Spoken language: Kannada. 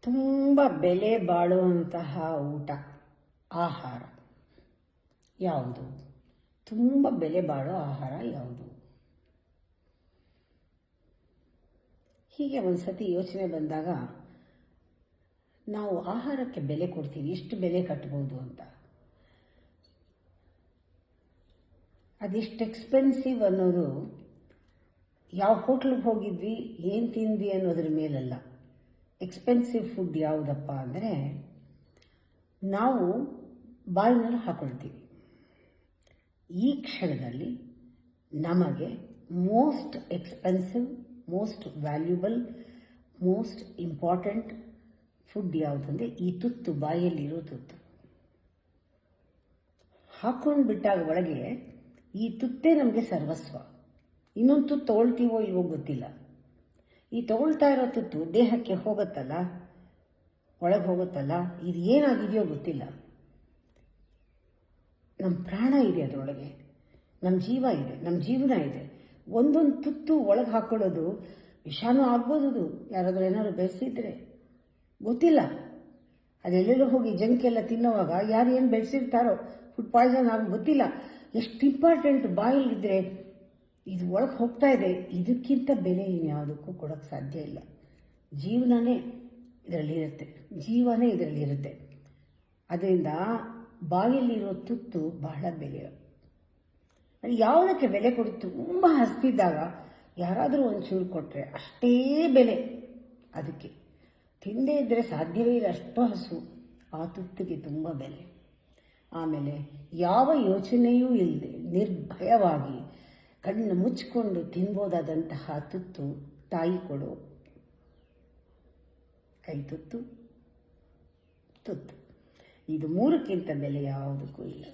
ತುಂಬ ಬೆಲೆ ಬಾಳುವಂತಹ ಊಟ, ಆಹಾರ ಯಾವುದು? ತುಂಬ ಬೆಲೆ ಬಾಳೋ ಆಹಾರ ಯಾವುದು? ಹೀಗೆ ಒಂದು ಸತಿ ಯೋಚನೆ ಬಂದಾಗ ನಾವು ಆಹಾರಕ್ಕೆ ಬೆಲೆ ಕೊಡ್ತೀವಿ, ಎಷ್ಟು ಬೆಲೆ ಕಟ್ಬೋದು ಅಂತ. ಅದೆಷ್ಟು ಎಕ್ಸ್ಪೆನ್ಸಿವ್ ಅನ್ನೋದು ಯಾವ ಹೋಟ್ಲಿಗೆ ಹೋಗಿದ್ವಿ, ಏನು ತಿಂದ್ವಿ ಅನ್ನೋದ್ರ ಮೇಲಲ್ಲ. ಎಕ್ಸ್ಪೆನ್ಸಿವ್ ಫುಡ್ ಯಾವುದಪ್ಪ ಅಂದರೆ ನಾವು ಬಾಯಿನಲ್ಲಿ ಹಾಕೊಳ್ತೀವಿ. ಈ ಕ್ಷಣದಲ್ಲಿ ನಮಗೆ most expensive, most valuable, most important food ಯಾವುದಂದರೆ ಈ ತುತ್ತು, ಬಾಯಲ್ಲಿರೋ ತುತ್ತು. ಹಾಕೊಂಡು ಬಿಟ್ಟಾಗ ಒಳಗೆ ಈ ತುತ್ತೇ ನಮಗೆ ಸರ್ವಸ್ವ. ಇನ್ನೊಂದು ತುತ್ತು ತೊಗೊಳ್ತೀವೋ ಇಲ್ವೋ ಗೊತ್ತಿಲ್ಲ. ಈ ತೊಗೊಳ್ತಾ ಇರೋ ತುತ್ತು ದೇಹಕ್ಕೆ ಹೋಗುತ್ತಲ್ಲ, ಒಳಗೆ ಹೋಗುತ್ತಲ್ಲ, ಇದು ಏನಾಗಿದೆಯೋ ಗೊತ್ತಿಲ್ಲ. ನಮ್ಮ ಪ್ರಾಣ ಇದೆ ಅದರೊಳಗೆ, ನಮ್ಮ ಜೀವ ಇದೆ, ನಮ್ಮ ಜೀವನ ಇದೆ. ಒಂದೊಂದು ತುತ್ತು ಒಳಗೆ ಹಾಕೊಳ್ಳೋದು ವಿಷಾನೂ ಆಗ್ಬೋದು. ಅದು ಯಾರಾದರೂ ಏನಾದ್ರು ಬೆಳೆಸಿದ್ರೆ ಗೊತ್ತಿಲ್ಲ. ಅದೆಲ್ಲೆಲ್ಲೋ ಹೋಗಿ ಜಂಕ್ ಎಲ್ಲ ತಿನ್ನೋವಾಗ ಯಾರು ಏನು ಬೆಳೆಸಿರ್ತಾರೋ ಫುಡ್ ಪಾಯ್ಸನ್ ಆಗಿ ಗೊತ್ತಿಲ್ಲ. ಎಷ್ಟು ಇಂಪಾರ್ಟೆಂಟ್ ಬಾಯಲ್ಲಿದ್ದರೆ ಇದು ಒಳಗೆ ಹೋಗ್ತಾ ಇದೆ. ಇದಕ್ಕಿಂತ ಬೆಲೆ ಇನ್ಯಾವುದಕ್ಕೂ ಕೊಡೋಕ್ಕೆ ಸಾಧ್ಯ ಇಲ್ಲ. ಜೀವನನೇ ಇದರಲ್ಲಿರುತ್ತೆ, ಜೀವನೇ ಇದರಲ್ಲಿರುತ್ತೆ. ಅದರಿಂದ ಬಾಯಲ್ಲಿರೋ ತುತ್ತು ಬಹಳ ಬೆಲೆ. ಅದು ಯಾವುದಕ್ಕೆ ಬೆಲೆ ಕೊಡಿ? ತುಂಬ ಹಸ್ತಿದ್ದಾಗ ಯಾರಾದರೂ ಒಂಚೂರು ಕೊಟ್ಟರೆ ಅಷ್ಟೇ ಬೆಲೆ ಅದಕ್ಕೆ. ತಿಂದೇ ಇದ್ದರೆ ಸಾಧ್ಯವೇ ಇಲ್ಲ, ಅಷ್ಟು ಹಸು. ಆ ತುತ್ತಿಗೆ ತುಂಬ ಬೆಲೆ. ಆಮೇಲೆ ಯಾವ ಯೋಚನೆಯೂ ಇಲ್ಲದೆ ನಿರ್ಭಯವಾಗಿ ಕಣ್ಣು ಮುಚ್ಚಿಕೊಂಡು ತಿನ್ಬೋದಾದಂತಹ ತುತ್ತು ತಾಯಿ ಕೊಡು ಕೈ ತುತ್ತು. ಇದು ಮೂರಕ್ಕಿಂತ ಬೆಲೆ ಯಾವುದಕ್ಕೂ ಇಲ್ಲ.